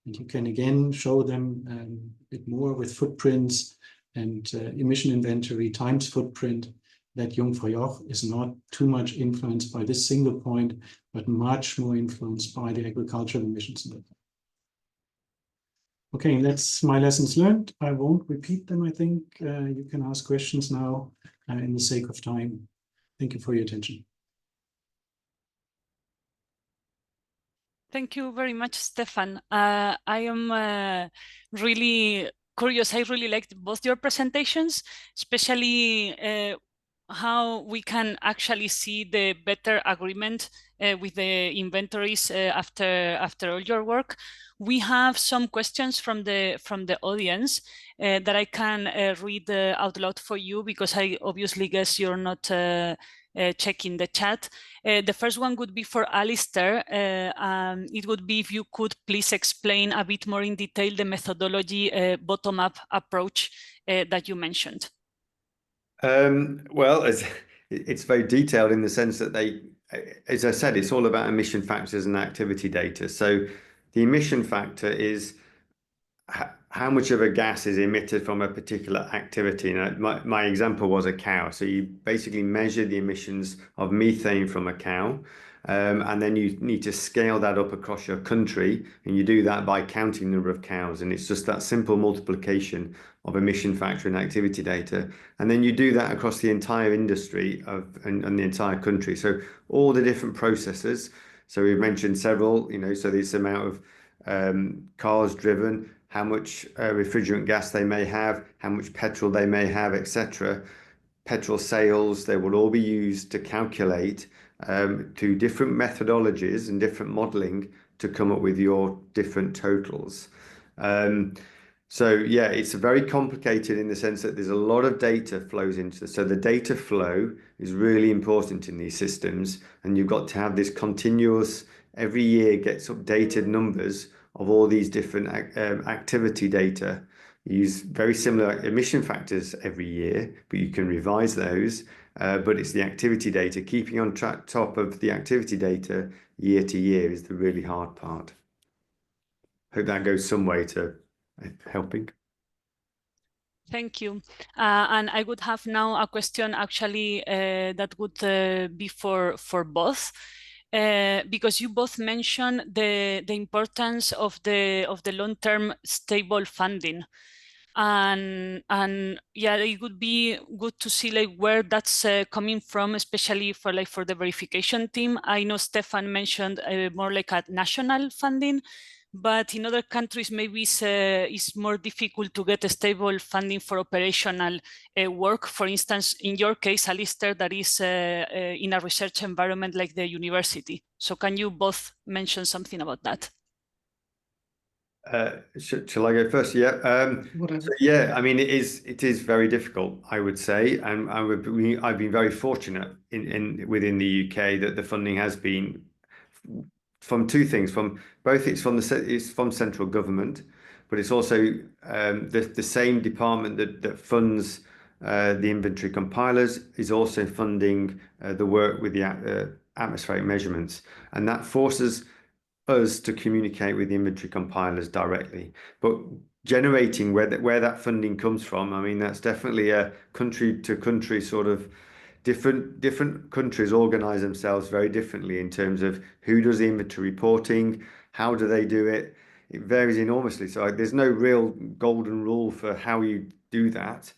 And you can again show them a bit more with footprints and emission inventory times footprint, that Jungfrau is not too much influenced by this single point, but much more influenced by the agricultural emissions in the plant. Okay, that's my lessons learned. I won't repeat them, I think. You can ask questions now in the sake of time. Thank you for your attention. Thank you very much, Stephan. I am really curious. I really liked both your presentations, especially how we can actually see the better agreement with the inventories after all your work. We have some questions from the audience that I can read out loud for you, because I obviously guess you're not checking the chat. The first one would be for Alistair. It would be if you could please explain a bit more in detail the methodology bottom-up approach that you mentioned. Well, it's very detailed in the sense that as I said, it's all about emission factors and activity data. So the emission factor is how much of a gas is emitted from a particular activity. And my example was a cow. So you basically measure the emissions of methane from a cow. And then you need to scale that up across your country, and you do that by counting the number of cows. And it's just that simple multiplication of emission factor and activity data. And then you do that across the entire industry and the entire country. So all the different processes. So we've mentioned several, so this amount of cars driven, how much refrigerant gas they may have, how much petrol they may have, etc. Petrol sales, they will all be used to calculate to different methodologies and different modeling to come up with your different totals. So yeah, it's very complicated in the sense that there's a lot of data flows into this. So the data flow is really important in these systems, and you've got to have this continuous, every year gets updated numbers of all these different activity data. You use very similar emission factors every year, but you can revise those. But it's the activity data, keeping on top of the activity data year to year is the really hard part. Hope that goes some way to helping. Thank you. And I would have now a question actually that would be for both. Because you both mentioned the importance of the long-term stable funding, and yeah, it would be good to see like where that's coming from, especially for the verification team. I know Stephan mentioned more like a national funding, but in other countries maybe it's more difficult to get a stable funding for operational work. For instance, in your case, Alistair, that is in a research environment like the university. So can you both mention something about that? Shall I go first? Yeah. So yeah, I mean, it is very difficult, I would say, and I've been very fortunate within the UK that the funding has been from two things. It's from central government, but it's also the same department that funds the inventory compilers is also funding the work with the atmospheric measurements, and that forces us to communicate with the inventory compilers directly. But generating where that funding comes from, I mean, that's definitely a country to country sort of different countries organize themselves very differently in terms of who does the inventory reporting, how do they do it. It varies enormously. So there's no real golden rule for how you do that.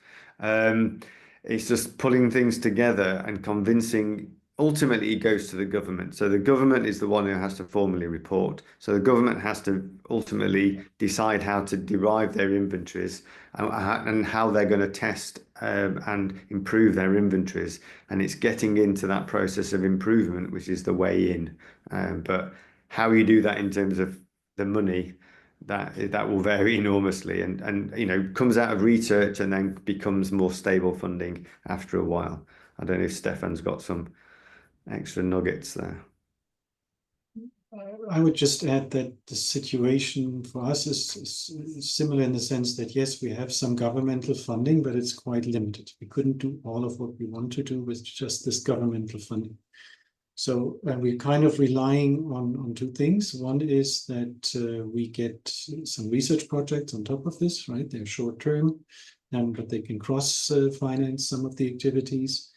it's just pulling things together and convincing. Ultimately, it goes to the government. So the government is the one who has to formally report. So the government has to ultimately decide how to derive their inventories and how they're going to test and improve their inventories. And it's getting into that process of improvement, which is the way in. But how you do that in terms of the money, that will vary enormously, and you know, comes out of research and then becomes more stable funding after a while. I don't know if Stephan's got some extra nuggets there. I would just add that the situation for us is similar in the sense that, yes, we have some governmental funding, but it's quite limited. We couldn't do all of what we want to do with just this governmental funding. So we're kind of relying on two things. One is that we get some research projects on top of this, right? They're short term, but they can cross-finance some of the activities.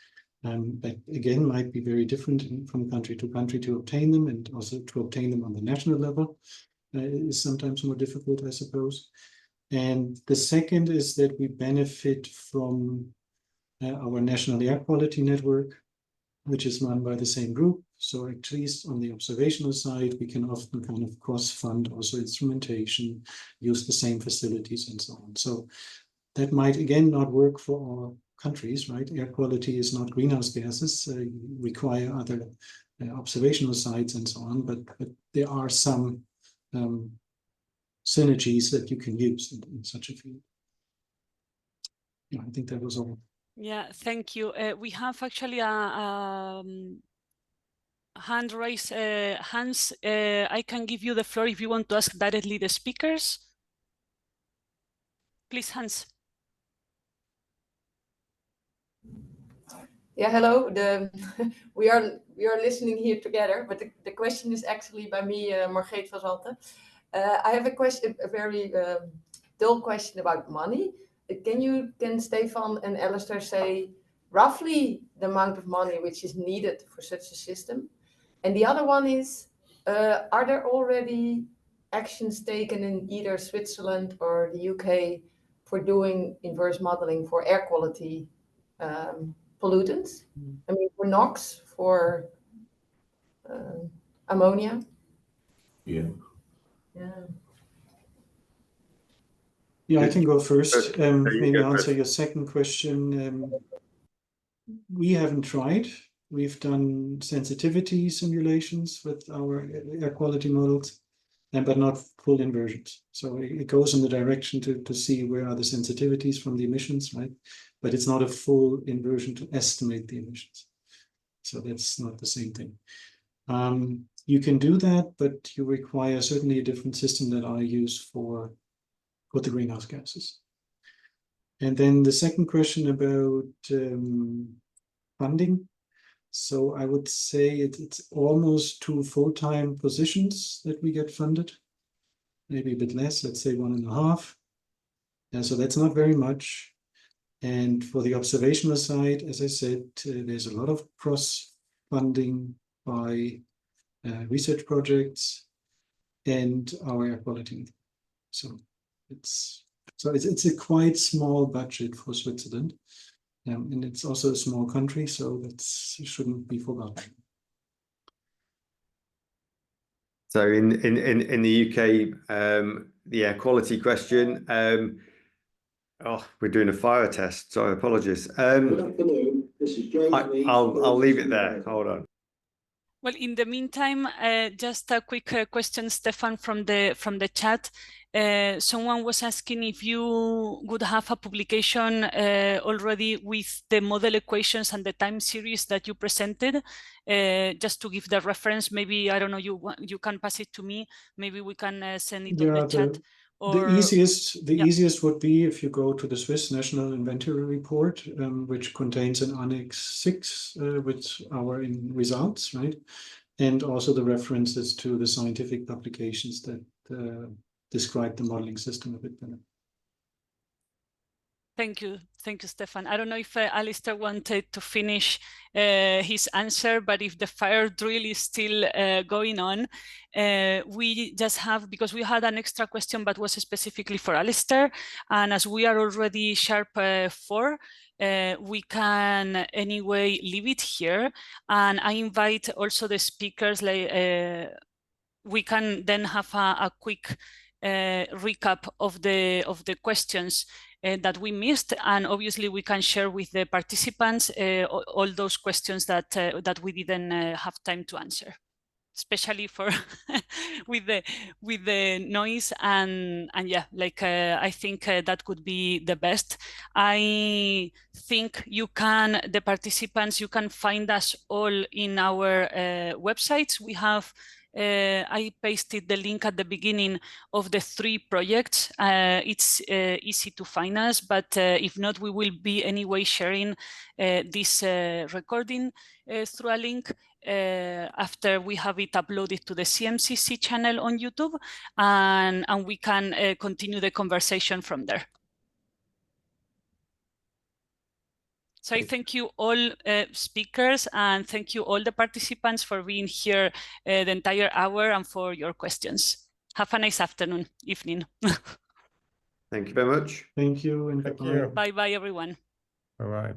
That again might be very different from country to country to obtain them, and also to obtain them on the national level is sometimes more difficult, I suppose. And the second is that we benefit from our national air quality network, which is run by the same group. So at least on the observational side, we can often kind of cross-fund also instrumentation, use the same facilities and so on. So that might again not work for all countries, right? Air quality is not greenhouse gases, require other observational sites and so on, but there are some synergies that you can use in such a field. Yeah, I think that was all. Yeah, thank you. We have actually a hand raised. Hans, I can give you the floor if you want to ask directly the speakers. Please, Hans. Yeah, hello. We are listening here together, but the question is actually by me, Margreet van Zanten. I have a question, a very dull question about money. Can Stephan and Alistair say roughly the amount of money which is needed for such a system? And the other one is, are there already actions taken in either Switzerland or the UK for doing inverse modeling for air quality pollutants? I mean, for NOx, for ammonia? Yeah. Yeah. Yeah, I can go first. Maybe go answer first. your second question. We haven't tried. We've done sensitivity simulations with our air quality models, but not full inversions. So it goes in the direction to see where are the sensitivities from the emissions, right? But it's not a full inversion to estimate the emissions. So that's not the same thing. You can do that, but you require certainly a different system that I use for the greenhouse gases. And then the second question about funding. So I would say it's almost 2 full-time positions that we get funded, maybe a bit less, let's say 1.5. So that's not very much. And for the observational side, as I said, there's a lot of cross-funding by research projects and our air quality. So it's a quite small budget for Switzerland, and it's also a small country, so it shouldn't be forgotten. So in the UK, the air quality question. Oh, we're doing a fire test. Sorry, apologies. Good afternoon. This is Jamie. I'll leave it there. Hold on. Well, in the meantime, just a quick question, Stephan, from the chat. Someone was asking if you would have a publication already with the model equations and the time series that you presented, just to give the reference. Maybe, I don't know, you can pass it to me. Maybe we can send it on the chat. The easiest would be if you go to the Swiss National Inventory Report, which contains an Annex 6 with our results, right? And also the references to the scientific publications that describe the modeling system a bit better. Thank you, Stephan. I don't know if Alistair wanted to finish his answer, but if the fire drill is still going on, we just have, because we had an extra question, but was specifically for Alistair, and as we are already sharp 4, we can anyway leave it here, and I invite also the speakers. We can then have a quick recap of the questions that we missed, and obviously we can share with the participants all those questions that that we didn't have time to answer, especially for with the noise and yeah, like I think that could be the best. I think you can, the participants, you can find us all in our websites. We have I pasted the link at the beginning of the 3 projects. It's easy to find us, but if not, we will be anyway sharing this recording through a link after we have it uploaded to the CMCC channel on YouTube, and we can continue the conversation from there. So I thank you all speakers, and thank you all the participants for being here the entire hour and for your questions. Have a nice afternoon, evening. Thank you very much. Thank you, and Thank bye-bye. you. Bye-bye, everyone. Bye-bye.